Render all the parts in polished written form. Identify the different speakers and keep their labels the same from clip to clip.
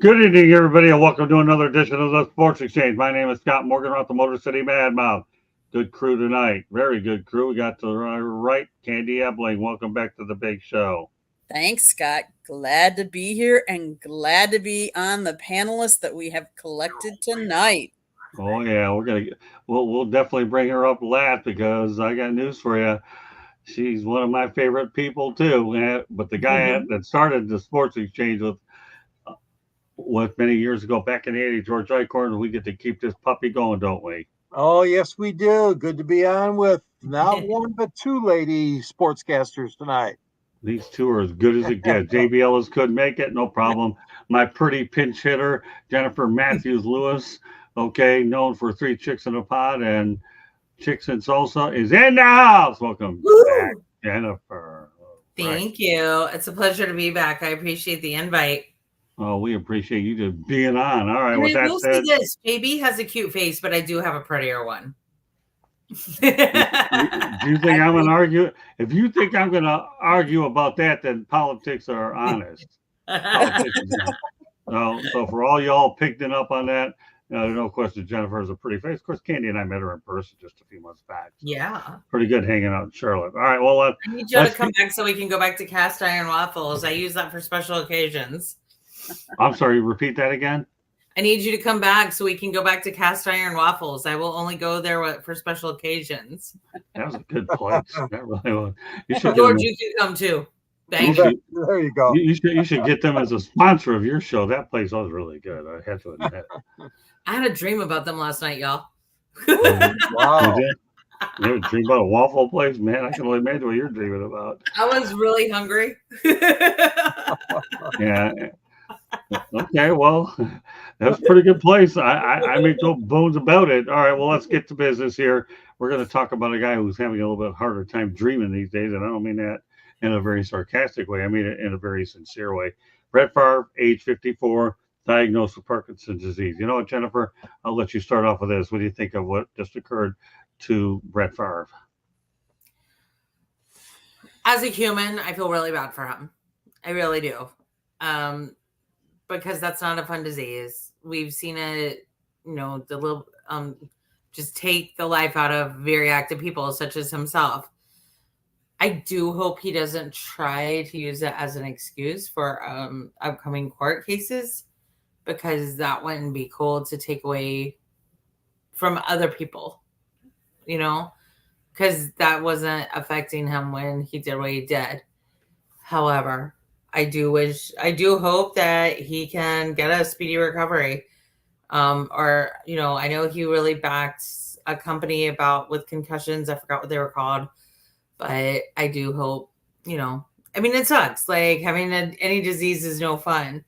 Speaker 1: Good evening, everybody, and welcome to another edition of the Sports Exchange. My name is Scott Morgan, off the Motor City Madmouth. Good crew tonight. Very good crew. We got to the right, Candy Ebling. Welcome back to the big show.
Speaker 2: Thanks, Scott. Glad to be here and glad to be on the panelists that we have collected tonight.
Speaker 1: Oh yeah, we'll definitely bring her up last because I got news for you. She's one of my favorite people too. But the guy that started the Sports Exchange with many years ago, back in the '80s, George Eichhorn, we get to keep this puppy going, don't we?
Speaker 3: Oh, yes, we do. Good to be on with not one but two lady sportscasters tonight.
Speaker 1: These two are as good as it gets. JB Ellis couldn't make it, no problem. My pretty pinch hitter, Jennifer Matthews Lewis, okay, known for Three Chicks in a Pod and Chicks and Salsa, is in the house. Welcome back, Jennifer.
Speaker 4: Thank you. It's a pleasure to be back. I appreciate the invite.
Speaker 1: Oh, we appreciate you just being on. All right,
Speaker 4: and
Speaker 1: with
Speaker 4: I
Speaker 1: that
Speaker 4: will
Speaker 1: said,
Speaker 4: say this: JB has a cute face, but I do have a prettier one.
Speaker 1: do you think I'm going to argue? If you think I'm going to argue about that, then politics are honest. So for all y'all picking up on that, no question, Jennifer has a pretty face. Of course, Candy and I met her in person just a few months back. So
Speaker 4: yeah.
Speaker 1: Pretty good hanging out in Charlotte. All right, well,
Speaker 4: I need you to come back so we can go back to cast iron waffles. I use that for special occasions.
Speaker 1: I'm sorry, repeat that again.
Speaker 4: I need you to come back so we can go back to cast iron waffles. I will only go there for special occasions.
Speaker 1: That was a good place. That really was.
Speaker 4: George, you can come too. Thank
Speaker 3: you. There you go.
Speaker 1: You should get them as a sponsor of your show. That place was really good. I have to admit.
Speaker 4: I had a dream about them last night, y'all.
Speaker 1: Wow. You have a dream about a waffle place? Man, I can only imagine what you're dreaming about.
Speaker 4: I was really hungry.
Speaker 1: Yeah. Okay, well, that's a pretty good place. I make no bones about it. All right, well, let's get to business here. We're going to talk about a guy who's having a little bit harder time dreaming these days, and I don't mean that in a very sarcastic way. I mean it in a very sincere way. Brett Favre, age 54, diagnosed with Parkinson's disease. You know what, Jennifer? I'll let you start off with this. What do you think of what just occurred to Brett Favre?
Speaker 4: As a human, I feel really bad for him. I really do. Because that's not a fun disease. We've seen it, the little just take the life out of very active people such as himself. I do hope he doesn't try to use it as an excuse for upcoming court cases, because that wouldn't be cool to take away from other people, because that wasn't affecting him when he did what he did. However, I do hope that he can get a speedy recovery. I know he really backed a company with concussions. I forgot what they were called, but I do hope, it sucks. Like, having any disease is no fun.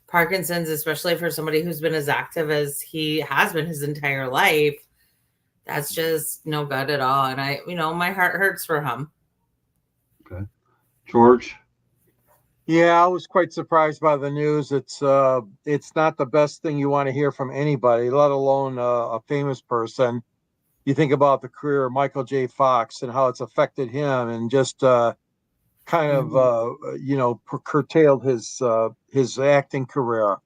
Speaker 4: Parkinson's, especially for somebody who's been as active as he has been his entire life, that's just no good at all. And my heart hurts for him.
Speaker 1: Okay. George?
Speaker 3: Yeah, I was quite surprised by the news. It's not the best thing you want to hear from anybody, let alone a famous person. You think about the career of Michael J. Fox and how it's affected him, and just curtailed his acting career.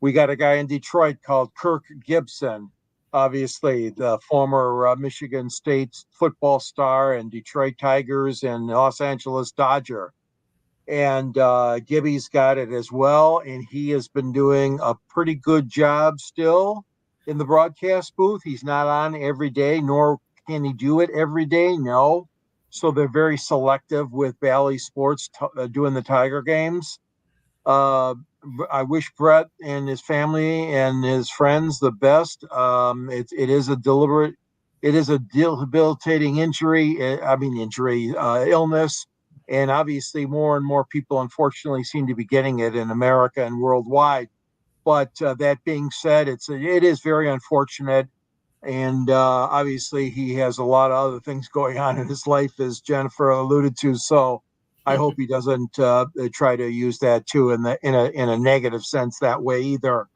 Speaker 3: We got a guy in Detroit called Kirk Gibson, obviously the former Michigan State football star and Detroit Tigers and Los Angeles Dodger. And Gibby's got it as well, and he has been doing a pretty good job still in the broadcast booth. He's not on every day, nor can he do it every day, no. So they're very selective with Bally Sports doing the Tiger games. I wish Brett and his family and his friends the best. It is a debilitating illness. And obviously more and more people, unfortunately, seem to be getting it in America and worldwide. But that being said, it is very unfortunate. And obviously he has a lot of other things going on in his life, as Jennifer alluded to. So I hope he doesn't try to use that too in a negative sense that way either.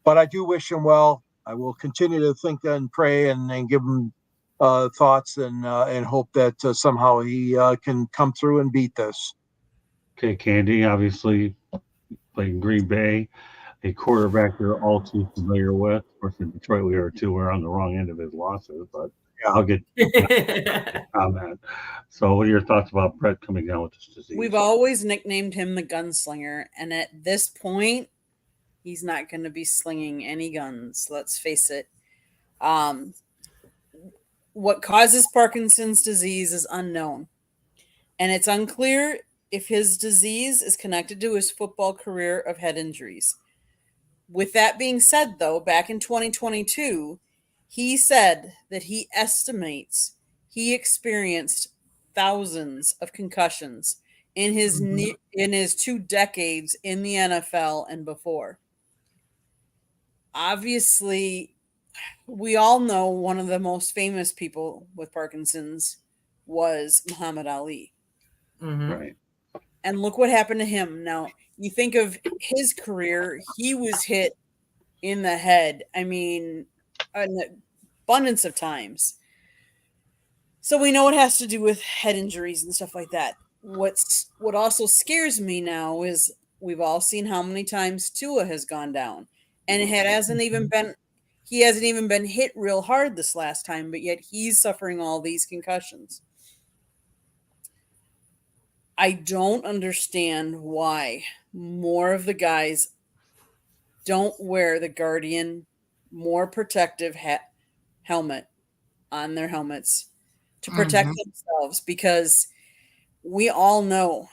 Speaker 3: But I do wish him well. I will continue to think and pray and give him thoughts and hope that somehow he can come through and beat this.
Speaker 1: Okay, Candy, obviously playing Green Bay. a quarterback you're all too familiar with. Of course, in Detroit, we are too. We're on the wrong end of his losses, but I'll get comment. So, what are your thoughts about Brett coming down with this disease?
Speaker 2: We've always nicknamed him the gunslinger, and at this point, he's not going to be slinging any guns. Let's face it. What causes Parkinson's disease is unknown, and it's unclear if his disease is connected to his football career of head injuries. With that being said, though, back in 2022, he said that he estimates he experienced thousands of concussions in his 2 decades in the NFL and before. Obviously, we all know one of the most famous people with Parkinson's was Muhammad Ali.
Speaker 1: Right.
Speaker 2: And look what happened to him. Now, you think of his career, he was hit in the head. I mean, an abundance of times. So we know it has to do with head injuries and stuff like that. What also scares me now is we've all seen how many times Tua has gone down. And he hasn't even been hit real hard this last time, but yet he's suffering all these concussions. I don't understand why more of the guys don't wear the Guardian more protective helmet on their helmets to protect themselves, because we all know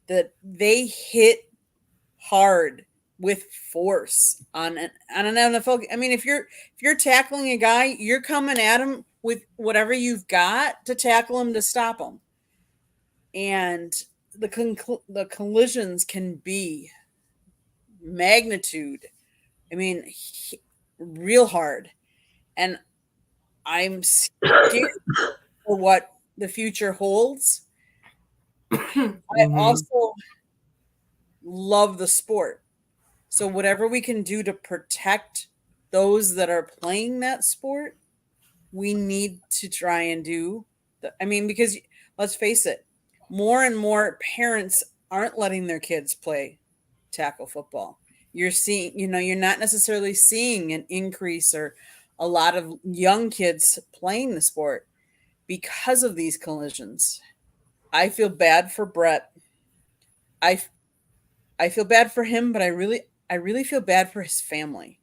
Speaker 2: that they hit hard with force on an NFL. I mean, if you're tackling a guy, you're coming at him with whatever you've got to tackle him to stop him. And the collisions can be magnitude. I mean, real hard. And I'm scared for what the future holds. I also love the sport. So whatever we can do to protect those that are playing that sport, we need to try and do. Because let's face it, more and more parents aren't letting their kids play tackle football. You're seeing, you're not necessarily seeing an increase or a lot of young kids playing the sport because of these collisions. I feel bad for Brett. I feel bad for him, but I really feel bad for his family,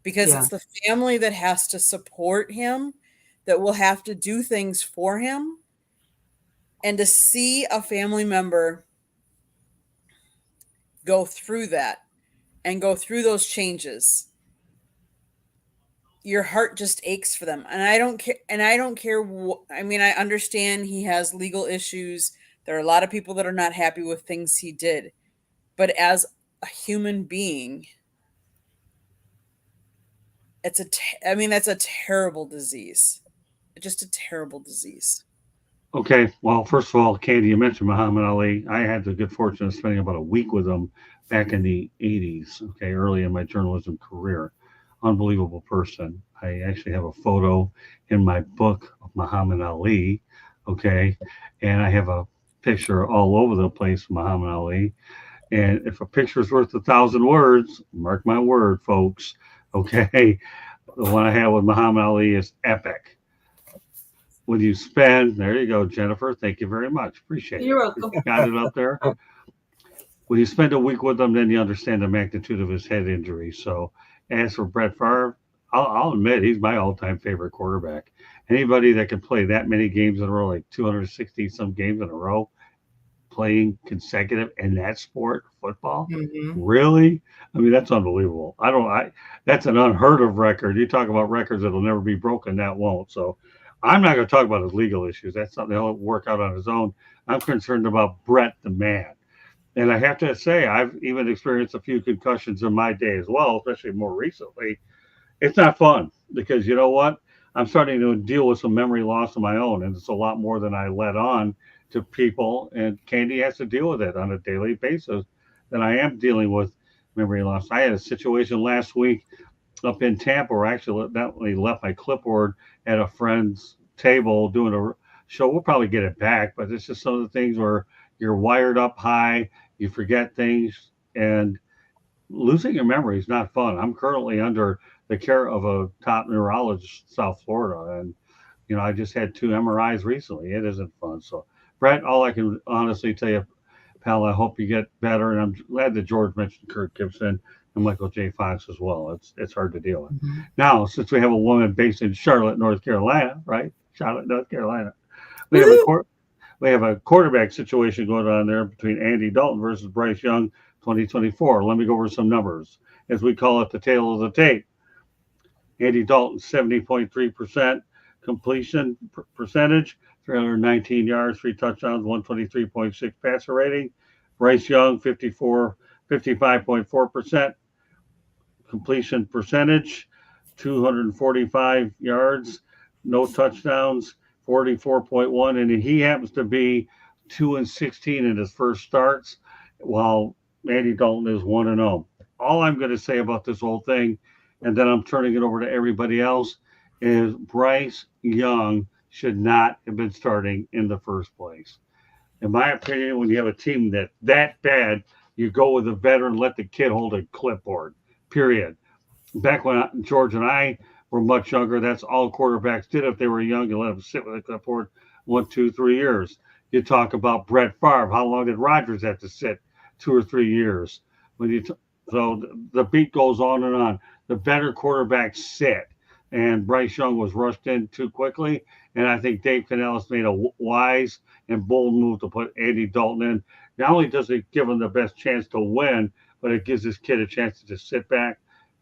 Speaker 2: because it's the family that has to support him, that will have to do things for him. And to see a family member go through that and go through those changes, your heart just aches for them. And I don't care. I understand he has legal issues. There are a lot of people that are not happy with things he did. But as a human being, that's a terrible disease. Just a terrible disease.
Speaker 1: Okay, well, first of all, Candy, you mentioned Muhammad Ali. I had the good fortune of spending about a week with him back in the 80s, okay, early in my journalism career. Unbelievable person. I actually have a photo in my book of Muhammad Ali, okay, and I have a picture all over the place of Muhammad Ali. And if a picture's worth 1,000 words, mark my word, folks, okay, the one I have with Muhammad Ali is epic. When you spend, there you go, Jennifer. Thank you very much. Appreciate it.
Speaker 4: You're welcome.
Speaker 1: Got it up there. When you spend a week with him, then you understand the magnitude of his head injury. So, as for Brett Favre, I'll admit he's my all-time favorite quarterback. Anybody that can play that many games in a row, like 260 some games in a row, playing consecutive in that sport, football, really? I mean, that's unbelievable. That's an unheard of record. You talk about records that'll never be broken, that won't. So, I'm not going to talk about his legal issues. That's something he'll work out on his own. I'm concerned about Brett, the man. And I have to say, I've even experienced a few concussions in my day as well, especially more recently. It's not fun, because you know what? I'm starting to deal with some memory loss of my own, and it's a lot more than I let on to people. And Candy has to deal with it on a daily basis, that I am dealing with memory loss. I had a situation last week up in Tampa where I actually left my clipboard at a friend's table doing a show. We'll probably get it back, but it's just some of the things where you're wired up high, you forget things, and losing your memory is not fun. I'm currently under the care of a top neurologist in South Florida, and I just had 2 MRIs recently. It isn't fun. So, Brett, all I can honestly tell you, pal, I hope you get better, and I'm glad that George mentioned Kirk Gibson and Michael J. Fox as well. It's hard to deal with.
Speaker 4: Mm-hmm.
Speaker 1: Now, since we have a woman based in Charlotte, North Carolina, right? Charlotte, North Carolina, we have a quarterback situation going on there between Andy Dalton versus Bryce Young, 2024. Let me go over some numbers, as we call it, the tail of the tape. Andy Dalton, 70.3% completion percentage, 319 yards, 3 touchdowns, 123.6 passer rating. Bryce Young, 55.4% completion percentage, 245 yards, no touchdowns, 44.1, and he happens to be 2-16 in his first starts, while Andy Dalton is 1-0. All I'm going to say about this whole thing, and then I'm turning it over to everybody else, is Bryce Young should not have been starting in the first place. In my opinion, when you have a team that bad, you go with a veteran, let the kid hold a clipboard, period. Back when George and I were much younger, that's all quarterbacks did. If they were young, you let them sit with a clipboard 1, 2, 3 years. You talk about Brett Favre. How long did Rodgers have to sit? 2 or 3 years. So the beat goes on and on. The better quarterbacks sit. And Bryce Young was rushed in too quickly. And I think Dave Canales made a wise and bold move to put Andy Dalton in. Not only does it give him the best chance to win, but it gives this kid a chance to just sit back,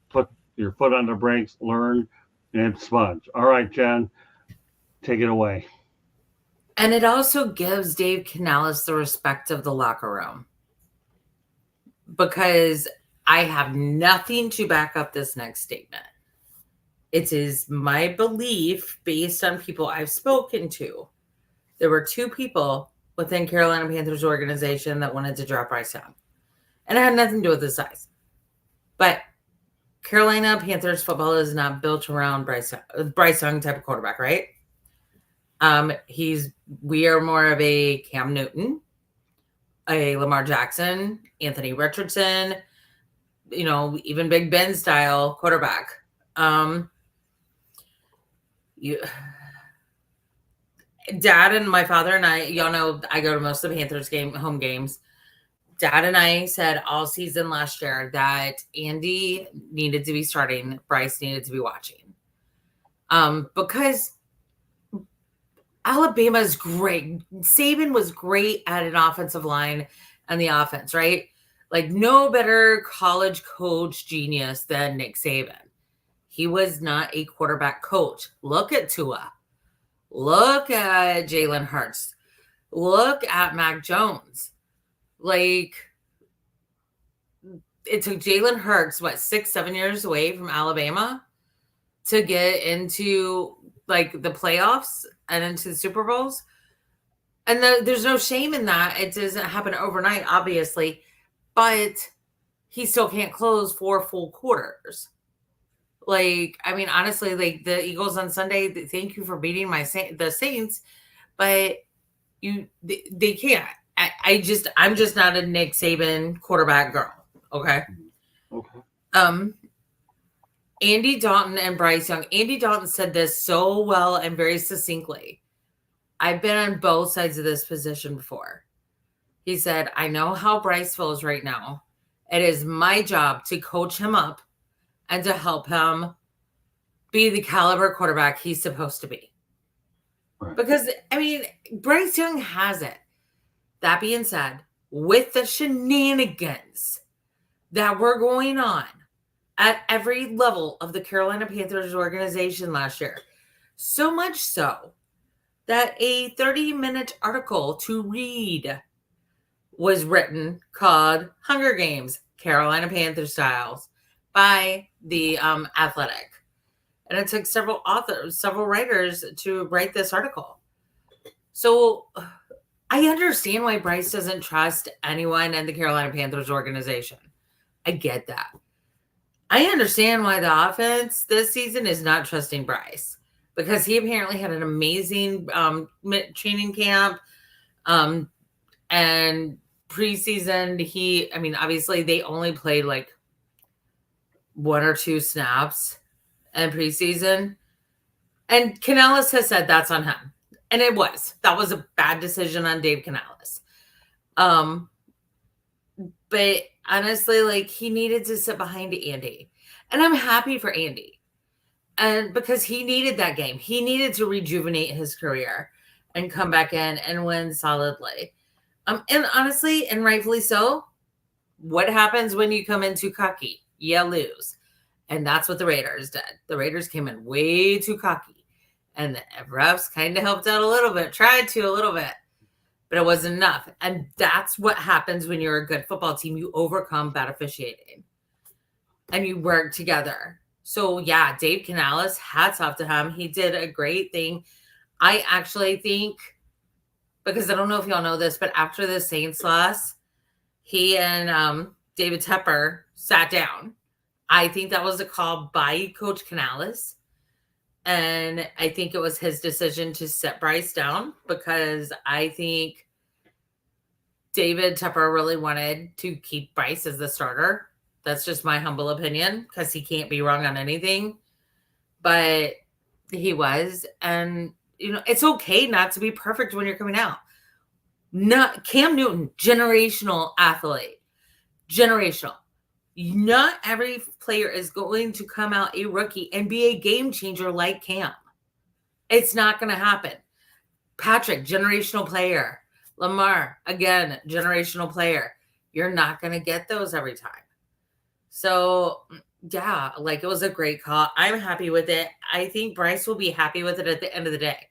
Speaker 1: put your foot on the brakes, learn, and sponge. All right, Jen, take it away.
Speaker 4: And it also gives Dave Canales the respect of the locker room, because I have nothing to back up this next statement. It is my belief, based on people I've spoken to, there were 2 people within Carolina Panthers organization that wanted to drop Bryce Young. And it had nothing to do with his size. But Carolina Panthers football is not built around Bryce Young type of quarterback, right? We are more of a Cam Newton, a Lamar Jackson, Anthony Richardson, even Big Ben style quarterback. Dad and my father and I, y'all know I go to most of the Panthers home games. Dad and I said all season last year that Andy needed to be starting, Bryce needed to be watching. Because Alabama is great. Saban was great at an offensive line and the offense, right? Like, no better college coach genius than Nick Saban. He was not a quarterback coach. Look at Tua. Look at Jalen Hurts. Look at Mac Jones. Like, it took Jalen Hurts, 6-7 years away from Alabama to get into the playoffs and into the Super Bowls. And there's no shame in that. It doesn't happen overnight, obviously, but he still can't close 4 full quarters. Honestly, the Eagles on Sunday, thank you for beating the Saints, but they can't. I'm just not a Nick Saban quarterback girl. Okay. Andy Dalton and Bryce Young. Andy Dalton said this so well and very succinctly. I've been on both sides of this position before. He said, I know how Bryce feels right now. It is my job to coach him up and to help him be the caliber quarterback he's supposed to be.
Speaker 1: Right.
Speaker 4: Because, Bryce Young has it. That being said, with the shenanigans that were going on at every level of the Carolina Panthers organization last year, so much so that a 30-minute article to read was written called Hunger Games, Carolina Panthers Styles by the Athletic. And it took several writers to write this article. So I understand why Bryce doesn't trust anyone in the Carolina Panthers organization. I get that. I understand why the offense this season is not trusting Bryce, because he apparently had an amazing training camp and preseason. Obviously they only played 1 or 2 snaps in preseason. And Canales has said that's on him. And it was. That was a bad decision on Dave Canales. But honestly, like, he needed to sit behind Andy. And I'm happy for Andy. And because he needed that game. He needed to rejuvenate his career and come back in and win solidly. And honestly, and rightfully so, what happens when you come in too cocky? You lose. And that's what the Raiders did. The Raiders came in way too cocky. And the refs kind of helped out a little bit, tried to a little bit, but it wasn't enough. And that's what happens when you're a good football team. You overcome bad officiating and you work together. So, yeah, Dave Canales, hats off to him. He did a great thing. I actually think, because I don't know if y'all know this, but after the Saints loss, he and David Tepper sat down. I think that was a call by Coach Canales. And I think it was his decision to sit Bryce down because I think David Tepper really wanted to keep Bryce as the starter. That's just my humble opinion because he can't be wrong on anything. But he was. And, you know, it's okay not to be perfect when you're coming out. Not Cam Newton, generational athlete. Generational. Not every player is going to come out a rookie and be a game changer like Cam. It's not going to happen. Patrick, generational player. Lamar, again, generational player. You're not going to get those every time. So, yeah, like it was a great call. I'm happy with it. I think Bryce will be happy with it at the end of the day.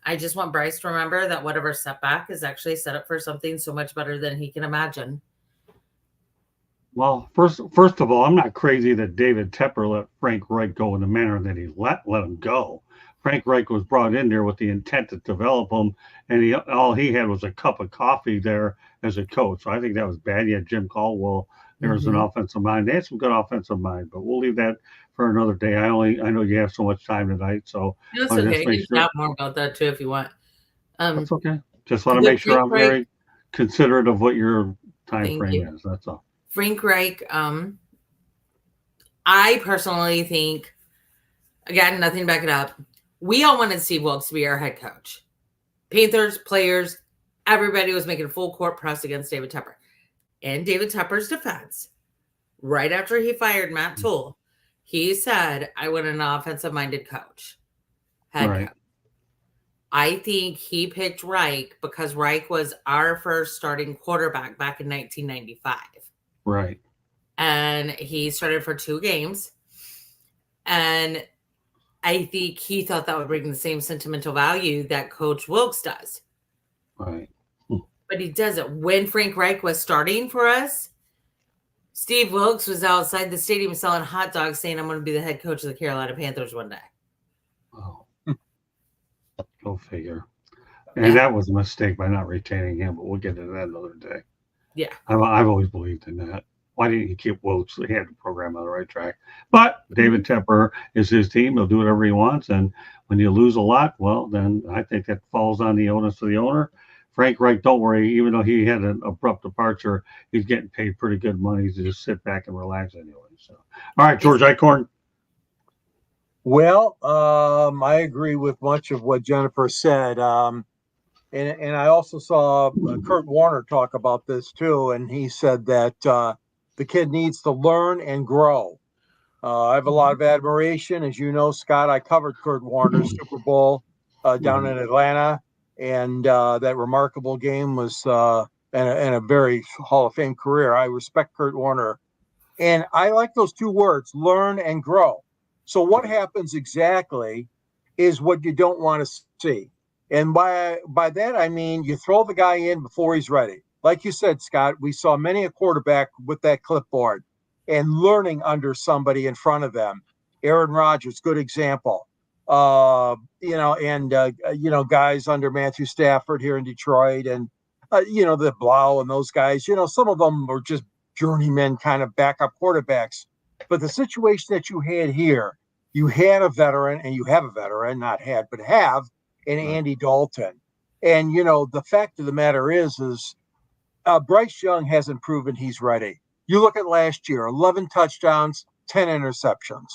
Speaker 4: I just want Bryce to remember that whatever setback is actually set up for something so much better than he can imagine.
Speaker 1: Well, first of all, I'm not crazy that David Tepper let Frank Reich go in the manner that he let him go. Frank Reich was brought in there with the intent to develop him, and all he had was a cup of coffee there as a coach. So I think that was bad. You had Jim Caldwell. There was an offensive mind. They had some good offensive mind, but we'll leave that for another day. I know you have so much time tonight, so
Speaker 4: it's okay. You can talk more about that too if you want.
Speaker 1: That's okay. Just want to make sure I'm very considerate of what your time frame is. That's all.
Speaker 4: Frank Reich, I personally think, again, nothing to back it up. We all wanted Steve Wilkes to be our head coach. Panthers, players, everybody was making a full court press against David Tepper. In David Tepper's defense, right after he fired Matt Toole, he said, I want an offensive-minded coach. Head coach. I think he picked Reich because Reich was our first starting quarterback back in 1995.
Speaker 1: Right.
Speaker 4: And he started for 2 games. And I think he thought that would bring the same sentimental value that Coach Wilkes does.
Speaker 1: Right.
Speaker 4: But he doesn't. When Frank Reich was starting for us, Steve Wilkes was outside the stadium selling hot dogs saying, I'm going to be the head coach of the Carolina Panthers one day.
Speaker 1: Oh. Go figure. And that was a mistake by not retaining him, but we'll get into that another day.
Speaker 4: Yeah.
Speaker 1: I've always believed in that. Why didn't you keep Wilkes? He had the program on the right track. But David Tepper is his team. He'll do whatever he wants. And when you lose a lot, well, then I think that falls on the onus of the owner. Frank Reich, don't worry. Even though he had an abrupt departure, he's getting paid pretty good money to just sit back and relax anyway. So, all right, George Eichhorn.
Speaker 3: Well, I agree with much of what Jennifer said. And I also saw Kurt Warner talk about this too, and he said that the kid needs to learn and grow. I have a lot of admiration. As you know, Scott, I covered Kurt Warner's Super Bowl down in Atlanta, and that remarkable game was and a very Hall of Fame career. I respect Kurt Warner. And I like those 2 words, learn and grow. So what happens exactly is what you don't want to see. And by that, I mean, you throw the guy in before he's ready. Like you said, Scott, we saw many a quarterback with that clipboard and learning under somebody in front of them. Aaron Rodgers, good example. Guys under Matthew Stafford here in Detroit and, the Blau and those guys, some of them were just journeyman kind of backup quarterbacks. But the situation that you had here, you had a veteran and you have a veteran, not had, but have, and Andy Dalton. And, the fact of the matter is Bryce Young hasn't proven he's ready. You look at last year, 11 touchdowns, 10 interceptions.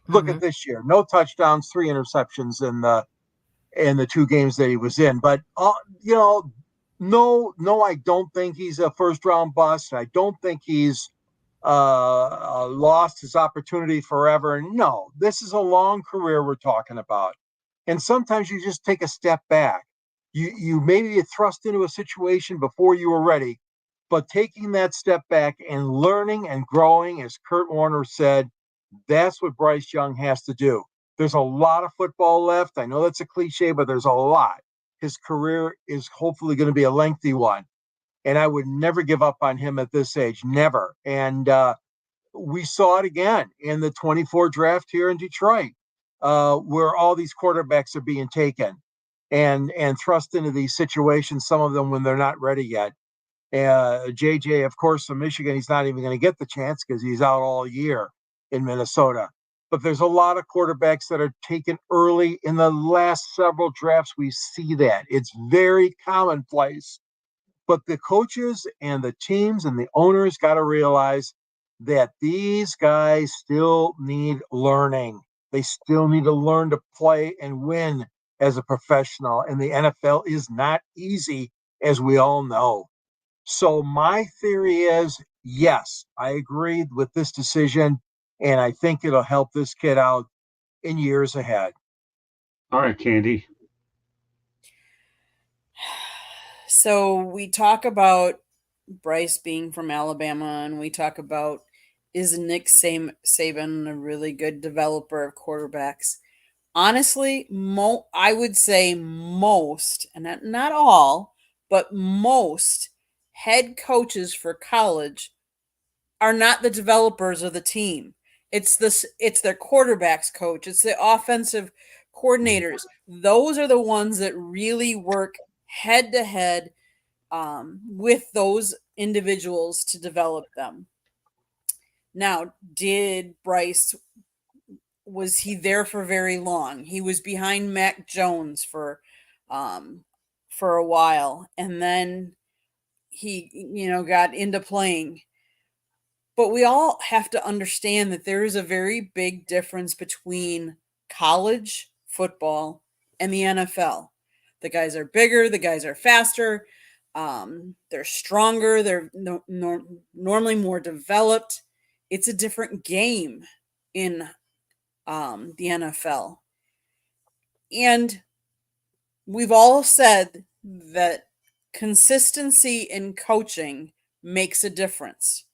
Speaker 3: Look at this year. No touchdowns, 3 interceptions in the 2 games that he was in. But no, I don't think he's a first round bust. I don't think he's lost his opportunity forever. No, this is a long career we're talking about. And sometimes you just take a step back. You maybe get thrust into a situation before you were ready, but taking that step back and learning and growing, as Kurt Warner said, that's what Bryce Young has to do. There's a lot of football left. I know that's a cliche, but there's a lot. His career is hopefully going to be a lengthy one. And I would never give up on him at this age, never. And we saw it again in the 24 draft here in Detroit, where all these quarterbacks are being taken and thrust into these situations, some of them when they're not ready yet. JJ, of course, from Michigan, he's not even going to get the chance because he's out all year in Minnesota. But there's a lot of quarterbacks that are taken early. In the last several drafts, we see that. It's very commonplace. But the coaches and the teams and the owners got to realize that these guys still need learning. They still need to learn to play and win as a professional. And the NFL is not easy, as we all know. So my theory is, yes, I agree with this decision. And I think it'll help this kid out in years ahead.
Speaker 1: All right, Candy.
Speaker 2: So we talk about Bryce being from Alabama, and we talk about, is Nick Saban a really good developer of quarterbacks? Honestly, I would say most, and not all, but most head coaches for college are not the developers of the team. It's their quarterbacks coach. It's the offensive coordinators. Those are the ones that really work head to head with those individuals to develop them. Now, was he there for very long? He was behind Mac Jones for a while, and then he got into playing. But we all have to understand that there is a very big difference between college football and the NFL. The guys are bigger, the guys are faster, they're stronger, they're normally more developed. It's a different game in the NFL. And we've all said that consistency in coaching makes a difference.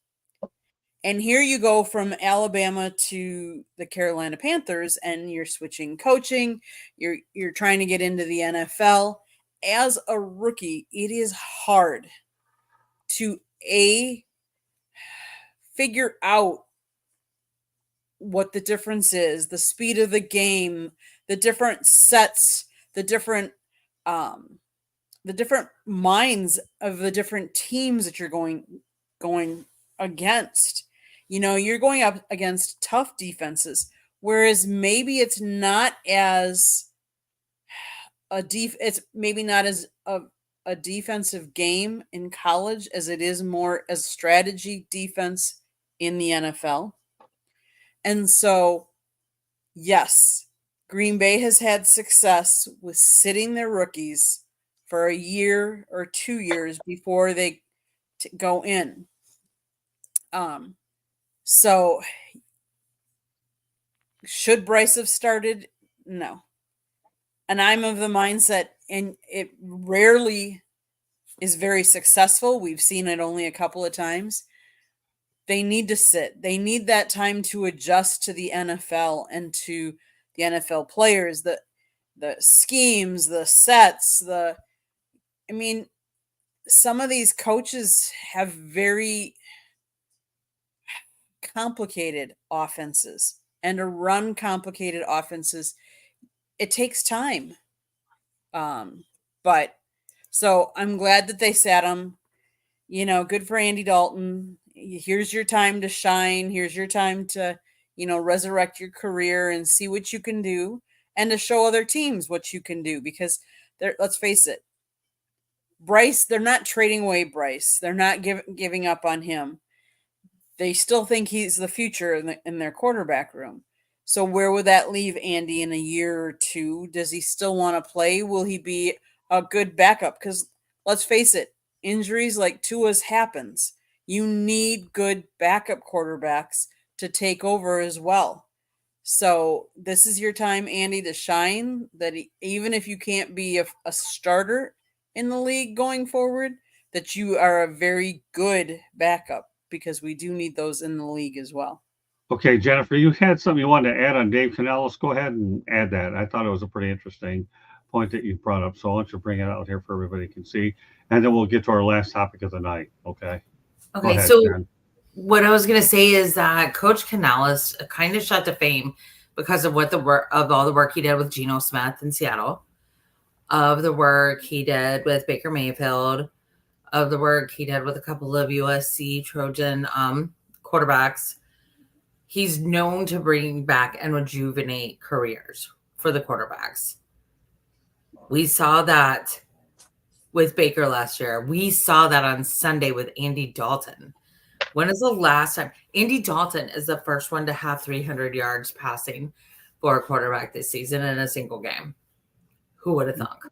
Speaker 2: And here you go from Alabama to the Carolina Panthers, and you're switching coaching. You're trying to get into the NFL. As a rookie, it is hard to figure out what the difference is, the speed of the game, the different sets, the different minds of the different teams that you're going against. You're going up against tough defenses, whereas maybe it's not as it's maybe not as a defensive game in college as it is more as strategy defense in the NFL. And so, yes, Green Bay has had success with sitting their rookies for a year or 2 years before they go in. So should Bryce have started? No. And I'm of the mindset, and it rarely is very successful. We've seen it only a couple of times. They need to sit. They need that time to adjust to the NFL and to the NFL players, the schemes, the sets, some of these coaches have very complicated offenses, and to run complicated offenses, it takes time. But so I'm glad that they sat him. Good for Andy Dalton. Here's your time to shine. Here's your time to, resurrect your career and see what you can do, and to show other teams what you can do, because let's face it, Bryce, they're not trading away Bryce. They're not giving up on him. they still think he's the future in their quarterback room. So where would that leave Andy in a year or two? Does he still want to play? Will he be a good backup? Because let's face it, injuries like Tua's happens. You need good backup quarterbacks to take over as well. So this is your time, Andy, to shine. Even if you can't be a starter in the league going forward, that you are a very good backup, because we do need those in the league as well.
Speaker 1: Okay, Jennifer, you had something you wanted to add on Dave Canales. Go ahead and add that. I thought it was a pretty interesting point that you brought up. So why don't you bring it out here for everybody can see, and then we'll get to our last topic of the night. Okay.
Speaker 4: Okay.
Speaker 1: Ahead,
Speaker 4: So
Speaker 1: Karen.
Speaker 4: what I was going to say is that Coach Canales kind of shot to fame because of of all the work he did with Geno Smith in Seattle, of the work he did with Baker Mayfield, of the work he did with a couple of USC Trojan quarterbacks. He's known to bring back and rejuvenate careers for the quarterbacks. We saw that with Baker last year. We saw that on Sunday with Andy Dalton. When is the last time? Andy Dalton is the first one to have 300 yards passing for a quarterback this season in a single game. Who would have thunk?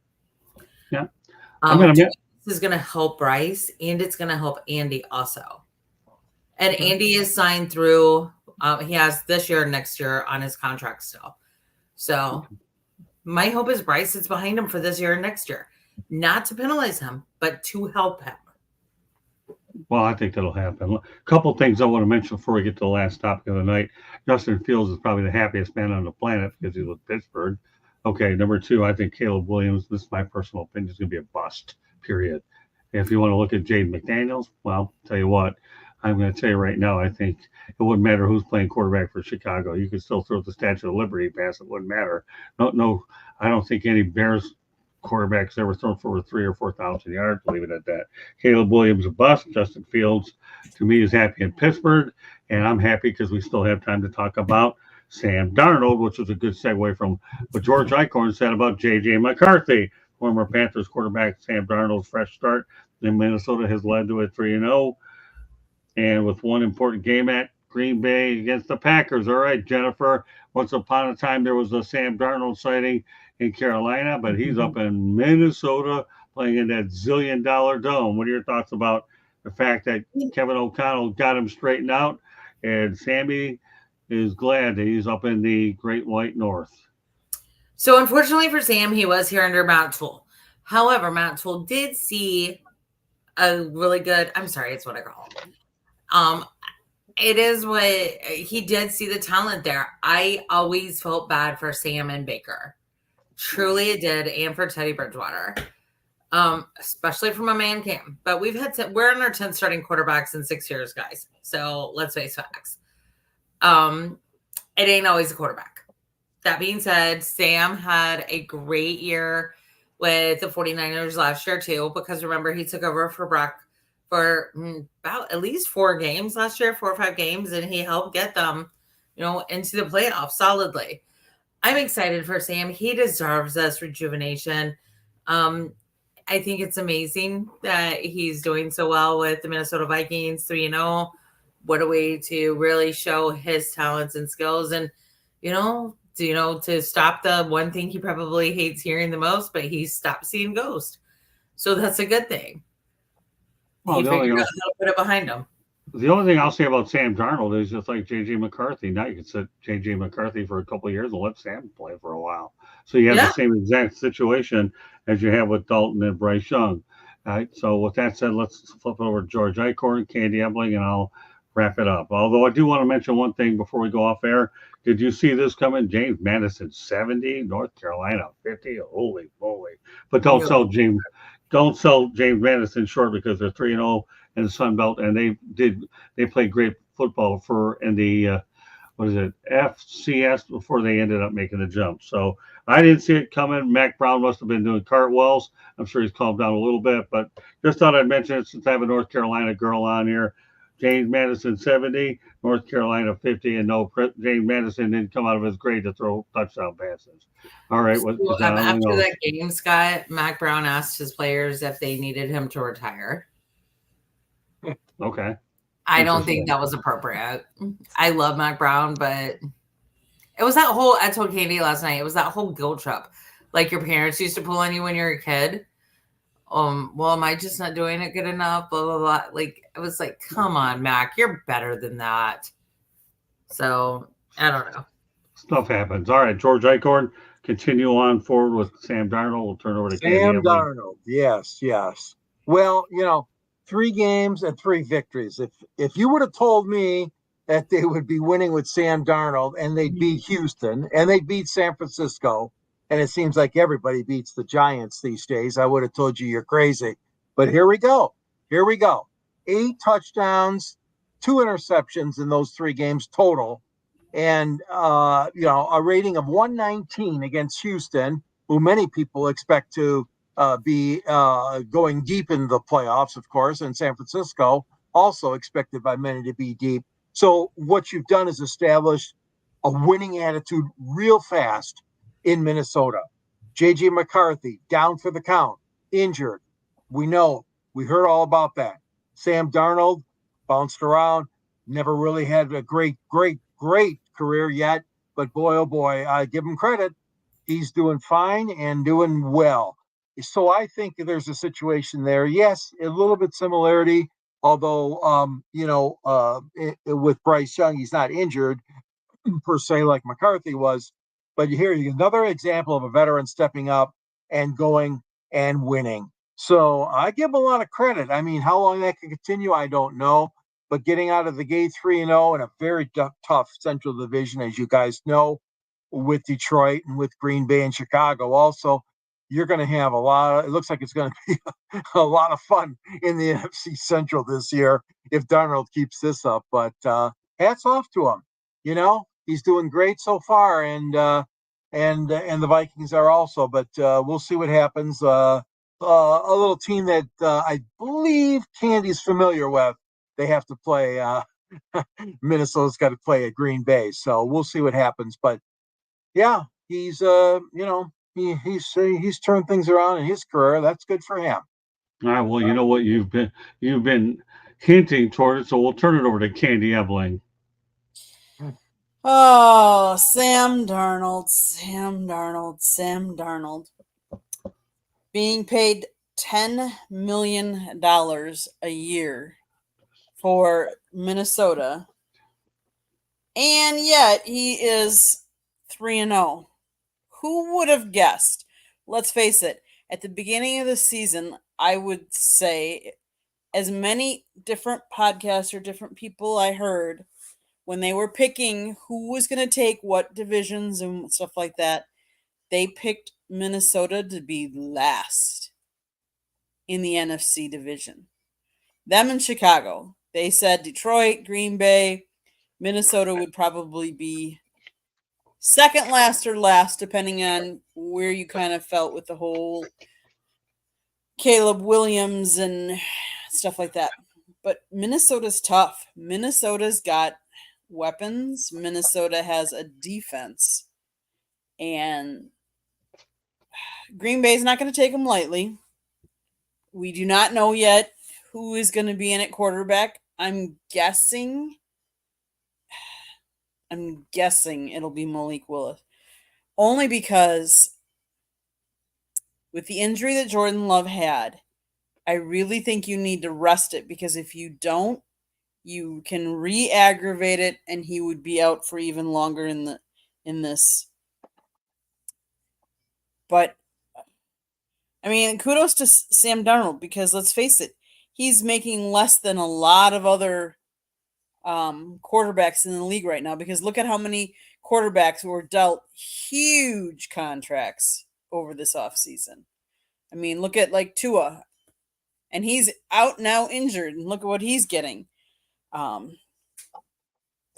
Speaker 1: Yeah.
Speaker 4: This is going to help Bryce, and it's going to help Andy also. And Andy is signed through. He has this year and next year on his contract still. So my hope is Bryce is behind him for this year and next year. Not to penalize him, but to help him.
Speaker 1: Well, I think that'll happen. A couple things I want to mention before we get to the last topic of the night. Justin Fields is probably the happiest man on the planet because he's with Pittsburgh. Okay, number two, I think Caleb Williams, this is my personal opinion, is going to be a bust, period. If you want to look at Jaden McDaniels, well, tell you what, I'm going to tell you right now, I think it wouldn't matter who's playing quarterback for Chicago. You could still throw the Statue of Liberty pass. It wouldn't matter. No, I don't think any Bears quarterbacks ever thrown for over 3,000 or 4,000 yards. Leave it at that. Caleb Williams a bust. Justin Fields, to me, is happy in Pittsburgh, and I'm happy because we still have time to talk about Sam Darnold, which was a good segue from what George Eichhorn said about J.J. McCarthy. Former Panthers quarterback Sam Darnold's fresh start in Minnesota has led to a 3-0. And with one important game at Green Bay against the Packers. All right, Jennifer, once upon a time there was a Sam Darnold sighting in Carolina, but he's up in Minnesota playing in that zillion-dollar dome. What are your thoughts about the fact that Kevin O'Connell got him straightened out, and Sammy is glad that he's up in the Great White North?
Speaker 4: So unfortunately for Sam, he was here under Matt Toole. However, Matt Toole did see a really good, I'm sorry, it's what I call him. It is what he did see the talent there. I always felt bad for Sam and Baker. Truly it did, and for Teddy Bridgewater. Especially from a man cam. But we're in our 10th starting quarterbacks in 6 years, guys. So let's face facts. It ain't always a quarterback. That being said, Sam had a great year with the 49ers last year too, because remember he took over for Brock for about at least 4 games last year, 4 or 5 games, and he helped get them, into the playoffs solidly. I'm excited for Sam. He deserves this rejuvenation. I think it's amazing that he's doing so well with the Minnesota Vikings 3-0. What a way to really show his talents and skills, and to stop the one thing he probably hates hearing the most, but he stopped seeing ghosts. So that's a good thing.
Speaker 1: Well,
Speaker 4: he figured out how to put it behind him.
Speaker 1: The only thing I'll say about Sam Darnold is just like J.J. McCarthy. Now you can sit J.J. McCarthy for a couple of years and let Sam play for a while. So you have the same exact situation as you have with Dalton and Bryce Young. All right. So with that said, let's flip over to George Eichhorn, Candy Ebling, and I'll wrap it up. Although I do want to mention one thing before we go off air. Did you see this coming? James Madison 70, North Carolina 50. Holy moly! But don't sell James Madison short, because they're 3-0 in the Sun Belt, and they played great football in the FCS before they ended up making the jump. So I didn't see it coming. Mac Brown must have been doing cartwheels. I'm sure he's calmed down a little bit, but just thought I'd mention it since I have a North Carolina girl on here. James Madison 70, North Carolina 50, and no, James Madison didn't come out of his grade to throw touchdown passes. All right.
Speaker 4: After that game, Scott, Mac Brown asked his players if they needed him to retire.
Speaker 1: Okay.
Speaker 4: I don't think that was appropriate. I love Mac Brown, but it was that whole, I told Katie last night, it was that whole guilt trip. Like your parents used to pull on you when you were a kid. Well, am I just not doing it good enough? Blah, blah, blah. Like, it was like, come on, Mac, you're better than that. So, I don't know.
Speaker 1: Stuff happens. All right, George Eichhorn, continue on forward with Sam Darnold. We'll turn over to Candy.
Speaker 3: Sam Darnold. Yes, yes. Well, 3 games and 3 victories. If you would have told me that they would be winning with Sam Darnold and they'd beat Houston and they'd beat San Francisco, and it seems like everybody beats the Giants these days, I would have told you you're crazy. But here we go. 8 touchdowns, 2 interceptions in those 3 games total. And, a rating of 119 against Houston, who many people expect to be going deep in the playoffs, of course, and San Francisco, also expected by many to be deep. So what you've done is established a winning attitude real fast in Minnesota. J.J. McCarthy, down for the count, injured. We heard all about that. Sam Darnold bounced around, never really had a great career yet, but boy, oh boy, I give him credit. He's doing fine and doing well. So I think there's a situation there. Yes, a little bit similarity, although, with Bryce Young, he's not injured per se like McCarthy was. But here you another example of a veteran stepping up and going and winning. So I give him a lot of credit. I mean, how long that can continue, I don't know. But getting out of the gate 3-0 in a very tough Central Division, as you guys know, with Detroit and with Green Bay and Chicago also, you're going to have it looks like it's going to be a lot of fun in the NFC Central this year if Darnold keeps this up. But hats off to him. He's doing great so far, and the Vikings are also. But we'll see what happens. A little team that I believe Candy's familiar with. They have to play. Minnesota's got to play at Green Bay, so we'll see what happens. But yeah, he's he's turned things around in his career. That's good for him.
Speaker 1: All right. Well, you know what you've been hinting toward it, so we'll turn it over to Candy Ebling.
Speaker 2: Oh, Sam Darnold. Being paid $10 million a year for Minnesota, and yet he is 3-0. Who would have guessed? Let's face it, at the beginning of the season, I would say as many different podcasts or different people I heard when they were picking who was going to take what divisions and stuff like that, they picked Minnesota to be last in the NFC division. Them and Chicago. They said Detroit, Green Bay, Minnesota would probably be second last or last, depending on where you kind of felt with the whole Caleb Williams and stuff like that. But Minnesota's tough. Minnesota's got weapons. Minnesota has a defense. And Green Bay's not going to take them lightly. We do not know yet who is going to be in at quarterback. I'm guessing it'll be Malik Willis. Only because with the injury that Jordan Love had, I really think you need to rest it, because if you don't, you can re-aggravate it and he would be out for even longer in this. But I mean, kudos to Sam Darnold, because let's face it, he's making less than a lot of other quarterbacks in the league right now, because look at how many quarterbacks were dealt huge contracts over this offseason. I mean, look at like Tua, and he's out now injured, and look at what he's getting.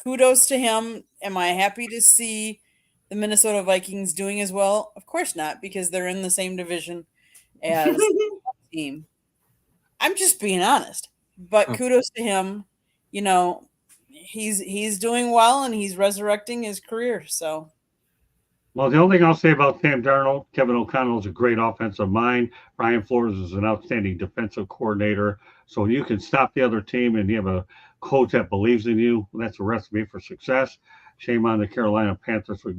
Speaker 2: Kudos to him. Am I happy to see the Minnesota Vikings doing as well? Of course not, because they're in the same division as the team. I'm just being honest, but kudos to him. He's doing well, and he's resurrecting his career. So,
Speaker 1: well, the only thing I'll say about Sam Darnold, Kevin O'Connell is a great offensive mind. Brian Flores is an outstanding defensive coordinator. So you can stop the other team and you have a coach that believes in you. That's a recipe for success. Shame on the Carolina Panthers for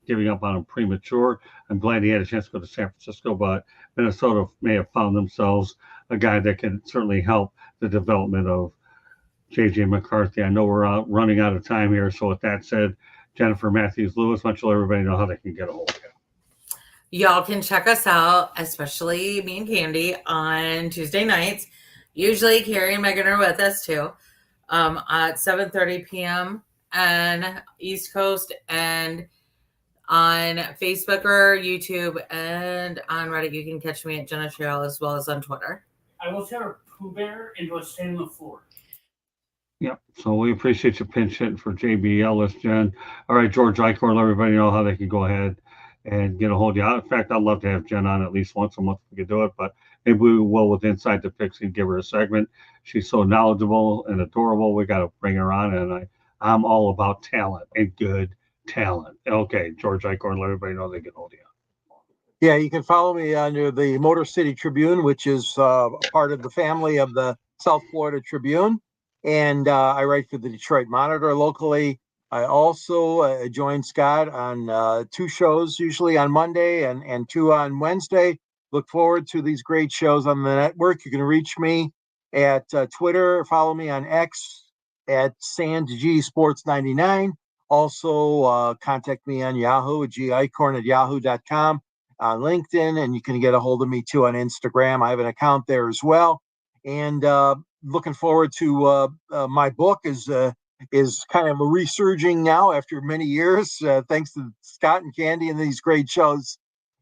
Speaker 1: giving up on him premature. I'm glad he had a chance to go to San Francisco, but Minnesota may have found themselves a guy that can certainly help the development of J.J. McCarthy. I know we're running out of time here, so with that said, Jennifer Matthews Lewis, why don't you let everybody know how they can get a hold of you?
Speaker 4: Y'all can check us out, especially me and Candy, on Tuesday nights. Usually Carrie and Megan are with us too, at 7:30 p.m. and East Coast, and on Facebook or YouTube, and on Reddit. You can catch me at Jenna Trail as well as on Twitter.
Speaker 5: I will tear a Pooh Bear into a stain on the floor.
Speaker 1: Yep. So we appreciate you pinch hitting for JB Ellis, Jen. All right, George Icorn, let everybody know how they can go ahead and get a hold of you. In fact, I'd love to have Jen on at least once a month if we could do it, but maybe we will with Inside the Picks and give her a segment. She's so knowledgeable and adorable. We got to bring her on, and I'm all about talent and good talent. Okay, George Icorn, let everybody know they get hold of you.
Speaker 3: Yeah, you can follow me under the Motor City Tribune, which is part of the family of the South Florida Tribune. And I write for the Detroit Monitor locally. I also join Scott on 2 shows, usually on Monday and 2 on Wednesday. Look forward to these great shows on the network. You can reach me at Twitter. Follow me on X at SandGSports99. Also, contact me on Yahoo at gicorn@yahoo.com, on LinkedIn, and you can get a hold of me too on Instagram. I have an account there as well. And looking forward to my book is kind of resurging now after many years, thanks to Scott and Candy and these great shows.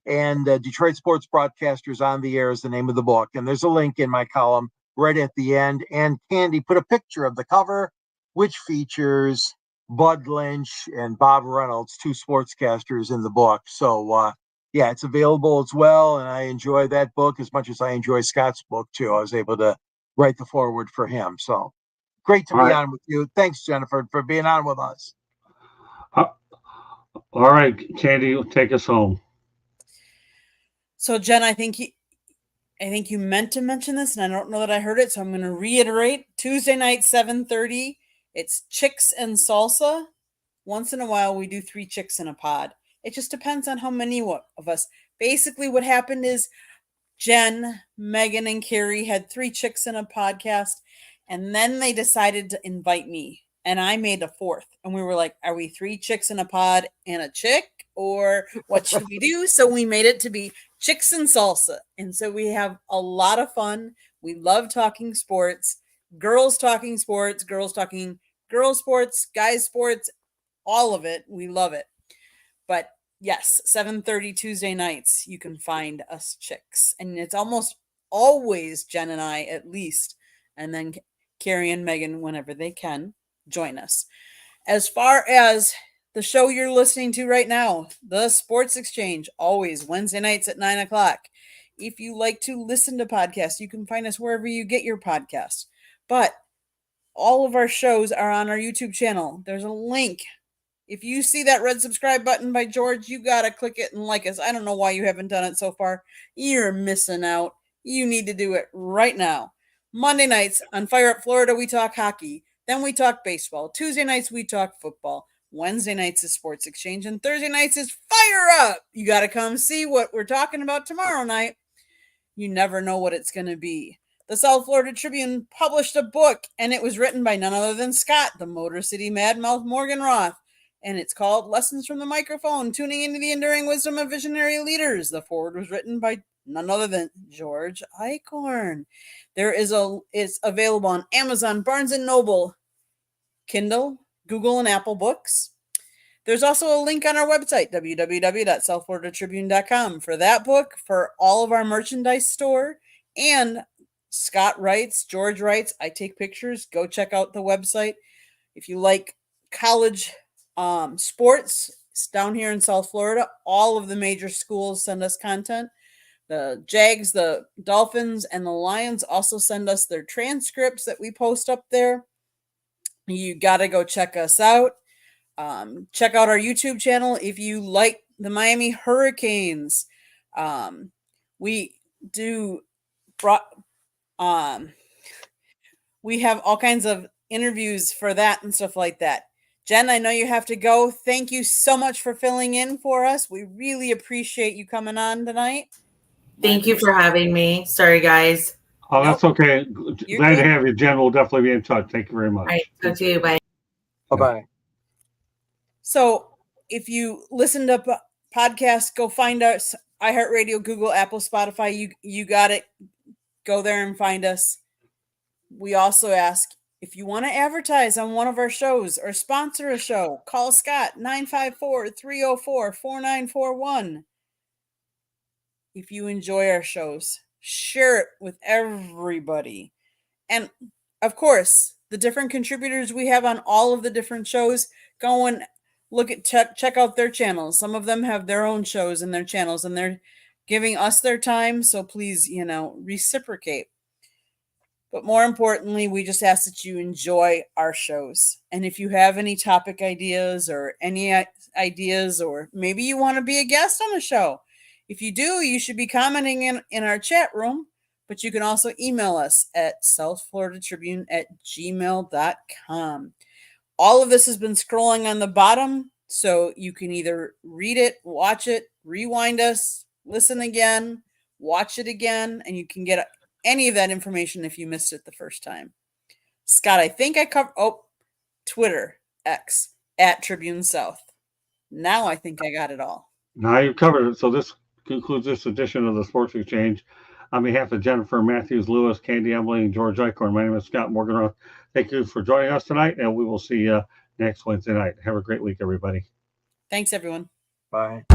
Speaker 3: And Detroit Sports Broadcasters on the Air is the name of the book. And there's a link in my column right at the end. And Candy put a picture of the cover, which features Bud Lynch and Bob Reynolds, 2 sportscasters in the book. So, yeah, it's available as well. And I enjoy that book as much as I enjoy Scott's book, too. I was able to write the foreword for him. So great to be on with you. Thanks, Jennifer, for being on with us.
Speaker 1: All right, Candy, take us home.
Speaker 2: So, Jen, I think you meant to mention this, and I don't know that I heard it, so I'm going to reiterate. Tuesday night, 7:30. It's Chicks and Salsa. Once in a while, we do 3 chicks in a pod. It just depends on how many of us. Basically, what happened is Jen, Megan, and Carrie had 3 chicks in a podcast, and then they decided to invite me, and I made a 4th. And we were like, are we 3 chicks in a pod and a chick, or what should we do? So we made it to be Chicks and Salsa. And so we have a lot of fun. We love talking sports, girls talking sports, girls talking girl sports, guys sports, all of it. We love it. But yes, 7:30 Tuesday nights, you can find us chicks. And it's almost always Jen and I, at least. And then Carrie and Megan, whenever they can, join us. As far as the show you're listening to right now, The Sports Exchange, always Wednesday nights at 9 o'clock. If you like to listen to podcasts, you can find us wherever you get your podcasts. But all of our shows are on our YouTube channel. There's a link. If you see that red subscribe button by George, you got to click it and like us. I don't know why you haven't done it so far. You're missing out. You need to do it right now. Monday nights on Fire Up Florida, we talk hockey. Then we talk baseball. Tuesday nights, we talk football. Wednesday nights is Sports Exchange. And Thursday nights is Fire Up. You got to come see what we're talking about tomorrow night. You never know what it's going to be. The South Florida Tribune published a book, and it was written by none other than Scott, the Motor City Madmouth Morgan Roth. And it's called Lessons from the Microphone, Tuning into the Enduring Wisdom of Visionary Leaders. The foreword was written by none other than George Icorn. It's available on Amazon, Barnes & Noble, Kindle, Google, and Apple Books. There's also a link on our website, www.southfloridatribune.com, for that book, for all of our merchandise store. And Scott writes, George writes, I take pictures. Go check out the website. If you like college sports, it's down here in South Florida, all of the major schools send us content. The Jags, the Dolphins, and the Lions also send us their transcripts that we post up there. You got to go check us out. Check out our YouTube channel if you like the Miami Hurricanes. We have all kinds of interviews for that and stuff like that. Jen, I know you have to go. Thank you so much for filling in for us. We really appreciate you coming on tonight.
Speaker 4: Thank you for having me. Sorry, guys.
Speaker 1: Oh, that's okay.
Speaker 2: You're
Speaker 1: Glad
Speaker 2: good.
Speaker 1: to have you, Jen. We'll definitely be in touch. Thank you very much.
Speaker 4: All right, talk to you. Bye.
Speaker 3: Bye-bye.
Speaker 2: So if you listen to podcasts, go find us, iHeartRadio, Google, Apple, Spotify. You got it. Go there and find us. We also ask, if you want to advertise on one of our shows or sponsor a show, call Scott 954-304-4941. If you enjoy our shows, share it with everybody. And of course, the different contributors we have on all of the different shows, go and look at check out their channels. Some of them have their own shows and their channels, and they're giving us their time. So please, reciprocate. But more importantly, we just ask that you enjoy our shows. And if you have any topic ideas or any ideas, or maybe you want to be a guest on the show, if you do, you should be commenting in our chat room. But you can also email us at southfloridatribune@gmail.com. All of this has been scrolling on the bottom, so you can either read it, watch it, rewind us, listen again, watch it again, and you can get any of that information if you missed it the first time. Scott, I think I covered, Twitter, X, @Tribune South. Now I think I got it all.
Speaker 1: Now you've covered it. So this concludes this edition of the Sports Exchange. On behalf of Jennifer Matthews, Lewis, Candy Emily, and George Eichhorn, my name is Scott Morganroth. Thank you for joining us tonight, and we will see you next Wednesday night. Have a great week, everybody.
Speaker 2: Thanks, everyone.
Speaker 3: Bye.